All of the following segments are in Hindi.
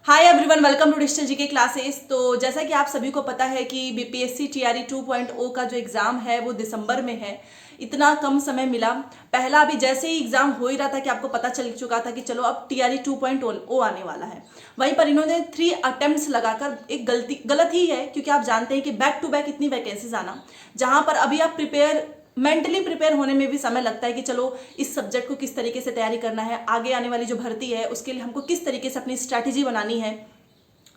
Hi everyone, welcome to digital GK classes. तो जैसा कि आप सभी को पता है कि बीपीएससी टीआरई 2.0 का जो एग्ज़ाम है वो दिसंबर में है। इतना कम समय मिला। पहला अभी जैसे ही एग्ज़ाम हो ही रहा था कि आपको पता चल चुका था कि चलो अब टीआरई 2.0 आने वाला है। वहीं पर इन्होंने 3 अटेम्प्ट्स लगाकर एक गलत ही है, क्योंकि आप जानते हैं कि बैक टू बैक इतनी वैकेंसीज आना, जहां पर अभी आप मेंटली प्रिपेयर होने में भी समय लगता है कि चलो इस सब्जेक्ट को किस तरीके से तैयारी करना है, आगे आने वाली जो भर्ती है उसके लिए हमको किस तरीके से अपनी स्ट्रैटेजी बनानी है।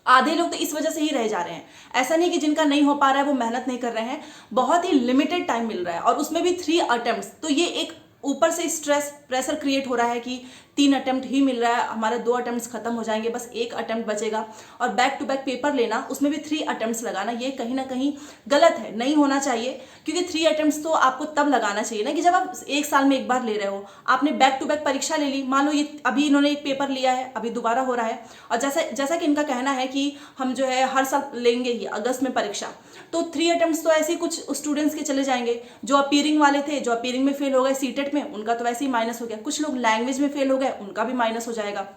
आधे लोग तो इस वजह से ही रह जा रहे हैं। ऐसा नहीं कि जिनका नहीं हो पा रहा है वो मेहनत नहीं कर रहे हैं, बहुत ही लिमिटेड टाइम मिल रहा है और उसमें भी 3 अटेम्प्ट्स। तो ये एक ऊपर से स्ट्रेस प्रेशर क्रिएट हो रहा है कि 3 अटेम्प्ट ही मिल रहा है, हमारे 2 अटेम्प्ट्स खत्म हो जाएंगे, बस 1 अटेम्प्ट बचेगा। और बैक टू बैक पेपर लेना, उसमें भी 3 अटेम्प्ट्स लगाना, ये कहीं ना कहीं गलत है, नहीं होना चाहिए। क्योंकि 3 अटेम्प्ट्स तो आपको तब लगाना चाहिए ना कि जब आप 1 साल में एक बार ले रहे हो। आपने बैक टू बैक परीक्षा ले ली, मान लो ये अभी इन्होंने एक पेपर लिया है, अभी दोबारा हो रहा है, और जैसा कि इनका कहना है कि हम जो है हर साल लेंगे ही अगस्त में परीक्षा। तो 3 अटेम्प्ट्स तो ऐसे ही कुछ स्टूडेंट्स के चले जाएंगे। जो अपीयरिंग वाले थे, जो अपीयरिंग में फेल हो गए सीटेट में, उनका तो वैसे ही माइनस हो गया। कुछ लोग लैंग्वेज में फेल हो गए, उनका भी माइनस हो जाएगा।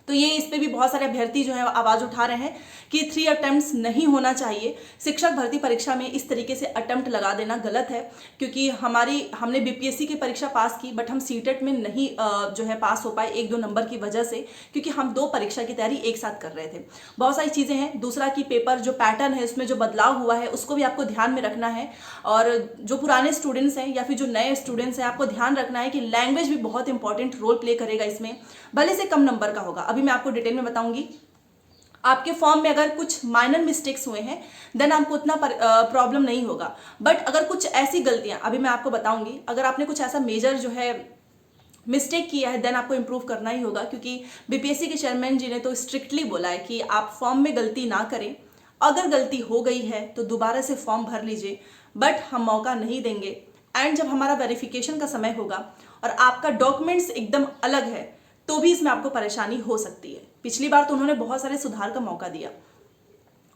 तो ये इस पे भी बहुत सारे अभ्यर्थी जो है आवाज उठा रहे हैं कि 3 अटेम्प्ट्स नहीं होना चाहिए। शिक्षक भर्ती परीक्षा में इस तरीके से अटेम्प्ट लगा देना गलत है, क्योंकि हमने बीपीएससी की परीक्षा पास की, बट हम सीटेट में नहीं जो है पास हो पाए 1-2 नंबर की वजह से, क्योंकि हम 2 परीक्षा की तैयारी एक साथ कर रहे थे। बहुत सारी चीजें हैं। दूसरा कि पेपर जो पैटर्न है उसमें जो बदलाव हुआ है उसको भी आपको ध्यान में रखना है। और जो पुराने स्टूडेंट्स हैं या फिर जो नए स्टूडेंट्स हैं, आपको ध्यान रखना है कि लैंग्वेज भी बहुत इंपॉर्टेंट रोल प्ले करेगा इसमें, भले से कम नंबर का होगा। अभी मैं आपको डिटेल में बताऊंगी। आपके फॉर्म में अगर कुछ माइनर मिस्टेक्स हुए हैं देन आपको उतना प्रॉब्लम नहीं होगा, बट अगर कुछ ऐसी गलतियां, अभी मैं आपको बताऊंगी, अगर आपने कुछ ऐसा मेजर जो है मिस्टेक किया है देन आपको इंप्रूव करना ही होगा। क्योंकि बीपीएससी के चेयरमैन जी ने तो स्ट्रिक्टली बोला है कि आप फॉर्म में गलती ना करें। अगर गलती हो गई है तो दोबारा से फॉर्म भर लीजिए, बट हम मौका नहीं देंगे। एंड जब हमारा वेरिफिकेशन का समय होगा और आपका डॉक्यूमेंट्स एकदम अलग है, तो भी इसमें आपको परेशानी हो सकती है। पिछली बार तो उन्होंने बहुत सारे सुधार का मौका दिया।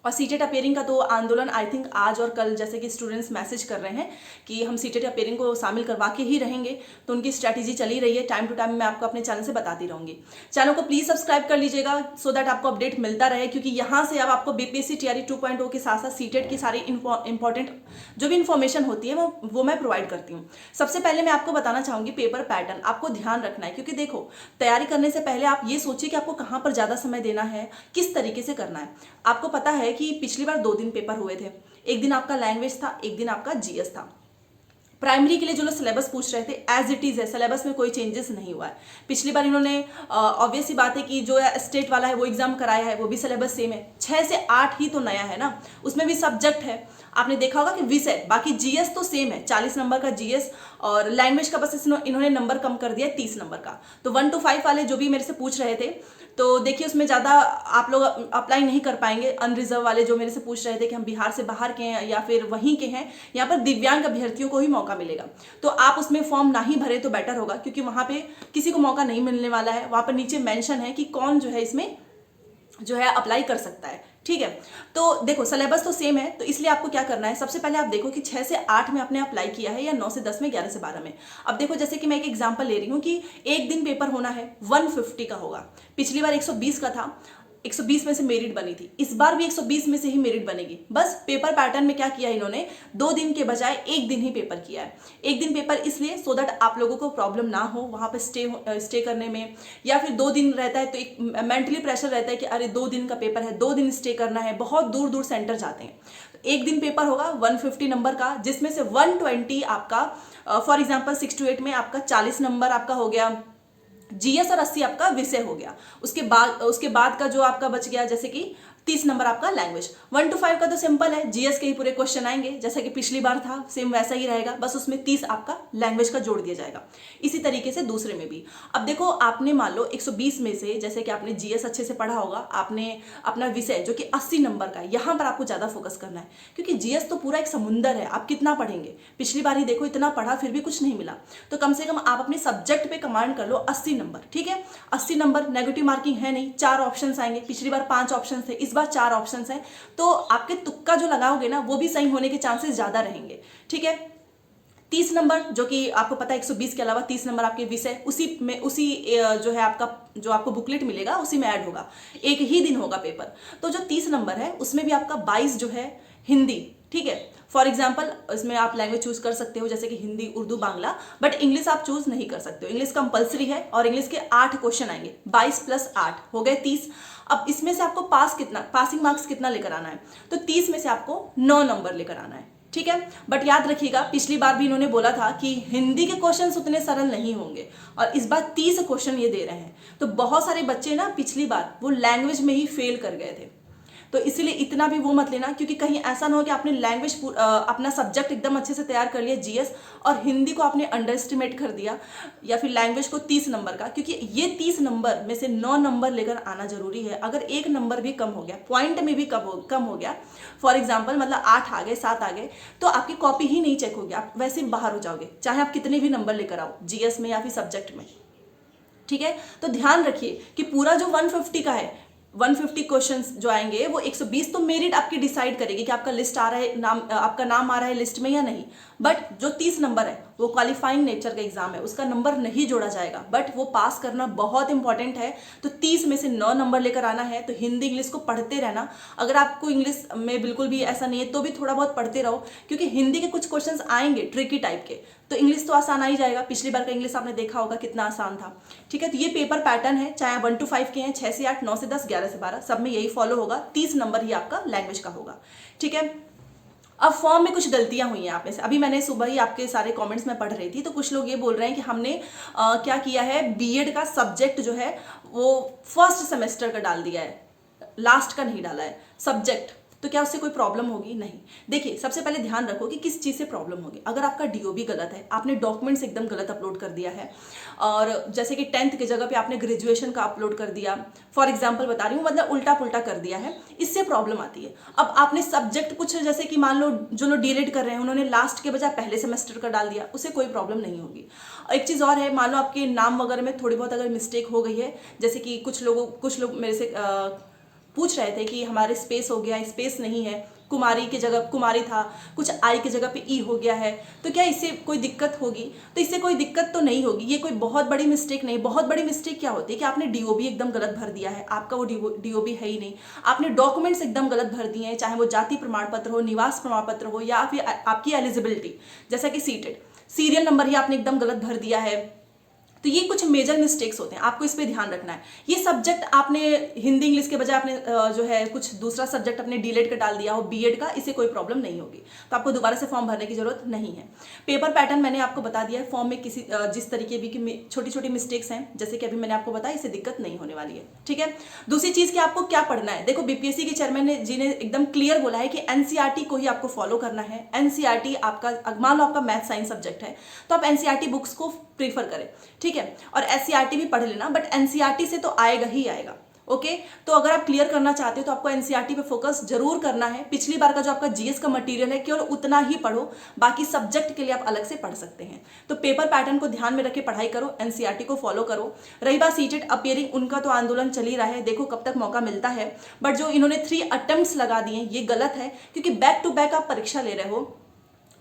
और सीटेट अपेयरिंग का तो आंदोलन आई थिंक आज और कल, जैसे कि स्टूडेंट्स मैसेज कर रहे हैं कि हम सीटेट अपेयरिंग को शामिल करवा के ही रहेंगे, तो उनकी स्ट्रैटेजी चली रही है। टाइम टू टाइम मैं आपको अपने चैनल से बताती रहूंगी। चैनल को प्लीज सब्सक्राइब कर लीजिएगा सो दैट आपको अपडेट मिलता रहे, क्योंकि यहाँ से अब आपको बीपीएससी टीआरई 2.0 के साथ साथ सीटेट की सारी इंपॉर्टेंट जो भी इंफॉर्मेशन होती है वो मैं प्रोवाइड करती हूँ। सबसे पहले मैं आपको बताना चाहूंगी पेपर पैटर्न आपको ध्यान रखना है, क्योंकि देखो तैयारी करने से पहले आप ये सोचिए कि आपको कहाँ पर ज्यादा समय देना है, किस तरीके से करना है। आपको पता है कि पिछली बार 2 दिन पेपर हुए थे, एक दिन आपका लैंग्वेज था, एक दिन आपका जीएस था। प्राइमरी के लिए जो लोग सिलेबस पूछ रहे थे एज इट इज है, सिलेबस में कोई चेंजेस नहीं हुआ है। पिछली बार इन्होंने ऑब्वियस सी बात है कि जो स्टेट वाला है वो एग्जाम कराया है, वो भी सिलेबस सेम है। 6 से 8 ही तो नया है ना, उसमें भी सब्जेक्ट है। आपने देखा होगा कि विषय, बाकी जीएस तो सेम है, 40 नंबर का जीएस, और लैंग्वेज का बस इन्होंने नंबर कम कर दिया 30 नंबर का। तो 1 to 5 वाले जो भी मेरे से पूछ रहे थे, तो देखिए उसमें ज़्यादा आप लोग अप्लाई नहीं कर पाएंगे। अनरिजर्व वाले जो मेरे से पूछ रहे थे कि हम बिहार से बाहर के हैं या फिर वहीं के हैं, यहाँ पर दिव्यांग अभ्यर्थियों को ही मौका मिलेगा। तो आप उसमें फॉर्म ना ही भरे तो बेटर होगा, क्योंकि वहाँ पे किसी को मौका नहीं मिलने वाला है। वहाँ पर नीचे मेंशन है कि कौन जो है इसमें जो है अप्लाई कर सकता है। ठीक है, तो देखो सिलेबस तो सेम है, तो इसलिए आपको क्या करना है, सबसे पहले आप देखो कि 6 से 8 में आपने अप्लाई किया है या 9 से 10 में, 11 से 12 में। अब देखो जैसे कि मैं एक एग्जांपल ले रही हूँ कि एक दिन पेपर होना है 150 का होगा, पिछली बार 120 का था, 120 में से मेरिट बनी थी, इस बार भी 120 में से ही मेरिट बनेगी। बस पेपर पैटर्न में क्या किया इन्होंने, 2 दिन के बजाय 1 दिन ही पेपर किया है। 1 दिन पेपर इसलिए सो दैट आप लोगों को प्रॉब्लम ना हो वहाँ पे स्टे करने में, या फिर 2 दिन रहता है तो एक मेंटली प्रेशर रहता है कि अरे 2 दिन का पेपर है, 2 दिन स्टे करना है, बहुत दूर दूर सेंटर जाते हैं। तो 1 दिन पेपर होगा 150 नंबर का, जिसमें से 120 आपका फॉर एग्जाम्पल 6 to 8 में आपका 40 नंबर आपका हो गया जीएस, और 80 आपका विषय हो गया। उसके बाद का जो आपका बच गया जैसे कि 30 नंबर आपका लैंग्वेज। 1 to 5 का तो सिंपल है, जीएस के ही पूरे क्वेश्चन आएंगे जैसा कि पिछली बार था, सेम वैसा ही रहेगा, बस उसमें 30 आपका लैंग्वेज का जोड़ दिया जाएगा। इसी तरीके से दूसरे में भी। अब देखो आपने मान लो 120 में से, जैसे कि आपने जीएस अच्छे से पढ़ा होगा, आपने अपना विषय जो कि 80 नंबर का है, यहाँ पर आपको ज्यादा फोकस करना है, क्योंकि जीएस तो पूरा एक समुंदर है, आप कितना पढ़ेंगे। पिछली बार ही देखो इतना पढ़ा फिर भी कुछ नहीं मिला, तो कम से कम आप अपने सब्जेक्ट पे कमांड कर लो 80 नंबर। ठीक है, 80 नंबर, नेगेटिव मार्किंग है नहीं, 4 ऑप्शन आएंगे, पिछली बार 5 ऑप्शन थे, इस बार 4 ऑप्शंस हैं, तो आपके तुक्का जो लगाओगे ना वो भी सही होने के चांसेस ज्यादा रहेंगे। ठीक है, 30 नंबर जो कि आपको पता है 120 के अलावा 30 नंबर आपके विषय, उसी जो है आपका जो आपको बुकलेट मिलेगा उसी में ऐड होगा, एक ही दिन होगा पेपर। तो जो 30 नंबर है उसमें भी आपका 22 जो है हिंदी, ठीक है। फॉर एग्जाम्पल इसमें आप लैंग्वेज चूज कर सकते हो जैसे कि हिंदी, उर्दू, बांग्ला, बट इंग्लिश आप चूज नहीं कर सकते हो। इंग्लिश कंपलसरी है और इंग्लिश के 8 क्वेश्चन आएंगे, 22 + 8 हो गए 30। अब इसमें से आपको पासिंग मार्क्स कितना लेकर आना है, तो 30 में से आपको 9 नंबर लेकर आना है, ठीक है। बट याद रखिएगा पिछली बार भी इन्होंने बोला था कि हिंदी के क्वेश्चन उतने सरल नहीं होंगे और इस बार 30 क्वेश्चन ये दे रहे हैं। तो बहुत सारे बच्चे ना पिछली बार वो लैंग्वेज में ही फेल कर गए थे, तो इसीलिए इतना भी वो मत लेना, क्योंकि कहीं ऐसा ना हो कि आपने लैंग्वेज अपना सब्जेक्ट एकदम अच्छे से तैयार कर लिया जीएस और हिंदी को आपने अंडर एस्टिमेट कर दिया, या फिर लैंग्वेज को 30 नंबर का, क्योंकि ये 30 नंबर में से 9 नंबर लेकर आना जरूरी है। अगर एक नंबर भी कम हो गया, पॉइंट में भी कम हो गया, फॉर एग्जाम्पल मतलब 8 आ गए, 7 आ गए, तो आपकी कॉपी ही नहीं चेक होगी, आप वैसे बाहर हो जाओगे, चाहे आप कितने भी नंबर लेकर आओ जीएस में या फिर सब्जेक्ट में, ठीक है। तो ध्यान रखिए कि पूरा जो 150 का है, 150 क्वेश्चंस जो आएंगे वो 120 तो मेरिट आपकी डिसाइड करेगी कि आपका लिस्ट आ रहा है, आपका नाम आ रहा है लिस्ट में या नहीं। बट जो 30 नंबर है वो क्वालिफाइंग नेचर का एग्जाम है, उसका नंबर नहीं जोड़ा जाएगा, बट वो पास करना बहुत इंपॉर्टेंट है। तो 30 में से 9 नंबर लेकर आना है। तो हिंदी इंग्लिश को पढ़ते रहना, अगर आपको इंग्लिश में बिल्कुल भी ऐसा नहीं है तो भी थोड़ा बहुत पढ़ते रहो, क्योंकि हिंदी के कुछ क्वेश्चंस आएंगे ट्रिकी टाइप के, तो इंग्लिश तो आसान आ ही जाएगा। पिछली बार का इंग्लिश आपने देखा होगा कितना आसान था, ठीक है। तो ये पेपर पैटर्न है, चाहे 1 to 5 के हैं, 6 से 8, 9 से 10, 11 से 12, सब में यही फॉलो होगा। 30 नंबर ही आपका लैंग्वेज का होगा, ठीक है। अब फॉर्म में कुछ गलतियां हुई हैं आप में से, अभी मैंने सुबह ही आपके सारे कमेंट्स में पढ़ रही थी, तो कुछ लोग ये बोल रहे हैं कि हमने क्या किया है, बीएड का सब्जेक्ट जो है वो फर्स्ट सेमेस्टर का डाल दिया है, लास्ट का नहीं डाला है सब्जेक्ट। तो क्या उससे कोई प्रॉब्लम होगी? नहीं। देखिए सबसे पहले ध्यान रखो कि किस चीज़ से प्रॉब्लम होगी। अगर आपका डीओबी गलत है, आपने डॉक्यूमेंट्स एकदम गलत अपलोड कर दिया है, और जैसे कि 10th की जगह पे आपने ग्रेजुएशन का अपलोड कर दिया, फॉर एग्जांपल बता रही हूँ, मतलब उल्टा पुल्टा कर दिया है, इससे प्रॉब्लम आती है। अब आपने सब्जेक्ट कुछ जैसे कि मान लो जो लोग डीएलएड कर रहे हैं उन्होंने लास्ट के बजाय पहले सेमेस्टर का डाल दिया, उससे कोई प्रॉब्लम नहीं होगी। एक चीज़ और है, मान लो आपके नाम वगैरह में थोड़ी बहुत अगर मिस्टेक हो गई है, जैसे कि कुछ लोग मेरे से पूछ रहे थे कि हमारे स्पेस हो गया, स्पेस नहीं है, कुमारी की जगह कुमारी था, कुछ आई की जगह पे ई हो गया है, तो क्या इससे कोई दिक्कत होगी? तो इससे कोई दिक्कत तो नहीं होगी, ये कोई बहुत बड़ी मिस्टेक नहीं। बहुत बड़ी मिस्टेक क्या होती है कि आपने डीओबी एकदम गलत भर दिया है, आपका वो डीओबी है ही नहीं, आपने डॉक्यूमेंट्स एकदम गलत भर दिए हैं, चाहे वो जाति प्रमाण पत्र हो, निवास प्रमाण पत्र हो, या फिर आपकी एलिजिबिलिटी जैसा कि सीटेड सीरियल नंबर ही आपने एकदम गलत भर दिया है। तो ये कुछ मेजर मिस्टेक्स होते हैं, आपको इस पे ध्यान रखना है। ये सब्जेक्ट आपने हिंदी इंग्लिश के बजाय आपने जो है कुछ दूसरा सब्जेक्ट अपने डीलेड का डाल दिया हो बीएड का, इससे कोई प्रॉब्लम नहीं होगी, तो आपको दोबारा से फॉर्म भरने की जरूरत नहीं है। पेपर पैटर्न मैंने आपको बता दिया है, फॉर्म में किसी जिस तरीके भी की छोटी छोटी मिस्टेक्स हैं जैसे कि अभी मैंने आपको बताया, इससे दिक्कत नहीं होने वाली है, ठीक है। दूसरी चीज कि आपको क्या पढ़ना है, देखो बीपीएससी के चेयरमैन जी ने एकदम क्लियर बोला है कि एनसीईआरटी को ही आपको फॉलो करना है। एनसीईआरटी आपका, मान लो आपका मैथ साइंस सब्जेक्ट है तो आप एनसीईआरटी बुक्स को प्रीफर करें, ठीक है। और एससीईआरटी भी पढ़ लेना, बट एनसीईआरटी से तो आएगा ही आएगा, ओके। तो अगर आप क्लियर करना चाहते हो तो आपको एनसीईआरटी पे फोकस जरूर करना है। पिछली बार का जो आपका जीएस का मटेरियल है केवल उतना ही पढ़ो, बाकी सब्जेक्ट के लिए आप अलग से पढ़ सकते हैं। तो पेपर पैटर्न को ध्यान में रख के पढ़ाई करो, एनसीईआरटी को फॉलो करो। रही बात सीटेट अपीयरिंग, उनका तो आंदोलन चल ही रहा है, देखो कब तक मौका मिलता है। बट जो इन्होंने 3 अटेम्प्ट्स लगा दिए ये गलत है, क्योंकि बैक टू बैक आप परीक्षा ले रहे हो,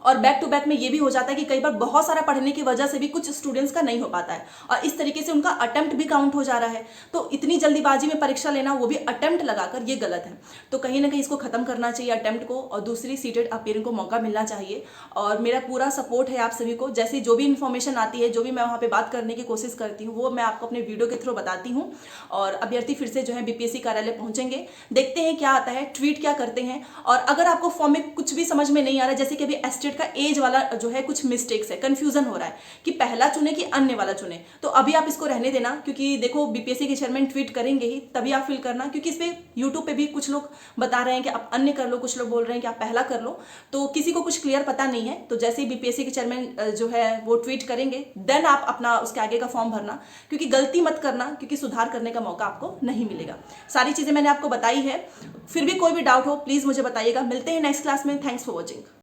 और बैक टू बैक में ये भी हो जाता है कि कई बार बहुत सारा पढ़ने की वजह से भी कुछ स्टूडेंट्स का नहीं हो पाता है, और इस तरीके से उनका अटेम्प्ट भी काउंट हो जा रहा है। तो इतनी जल्दीबाजी में परीक्षा लेना, वो भी अटेम्प्ट लगाकर, ये गलत है। तो कहीं ना कहीं इसको खत्म करना चाहिए अटेम्प्ट को, और दूसरी सीटेड अपीयरिंग को मौका मिलना चाहिए। और मेरा पूरा सपोर्ट है आप सभी को, जैसे जो भी इन्फॉर्मेशन आती है, जो भी मैं वहाँ पे बात करने की कोशिश करती हूँ, वो मैं आपको अपने वीडियो के थ्रू बताती हूँ। और अभ्यर्थी फिर से जो है बीपीएससी कार्यालय पहुंचेंगे, देखते हैं क्या आता है, ट्वीट क्या करते हैं। और अगर आपको फॉर्म में कुछ भी समझ में नहीं आ रहा है, जैसे कि अभी एस्टेट का एज वाला जो है कुछ मिस्टेक्स है, कंफ्यूजन हो रहा है कि पहला चुने कि अन्य वाला चुने, तो अभी आप इसको रहने देना, क्योंकि देखो बीपीएससी के चेयरमैन ट्वीट करेंगे ही, तभी आप फिल करना। क्योंकि इस पे यूट्यूब पे भी कुछ लोग बता रहे हैं कि आप अन्य कर लो, कुछ लोग बोल रहे हैं कि आप पहला कर लो, तो किसी को कुछ क्लियर पता नहीं है। तो जैसे ही बीपीएससी के चेयरमैन जो है वो ट्वीट करेंगे, देन आप अपना उसके आगे का फॉर्म भरना, क्योंकि गलती मत करना, क्योंकि सुधार करने का मौका आपको नहीं मिलेगा। सारी चीजें मैंने आपको बताई है, फिर भी कोई भी डाउट हो प्लीज मुझे बताइएगा। मिलते हैं नेक्स्ट क्लास में, थैंक्स फॉर वॉचिंग।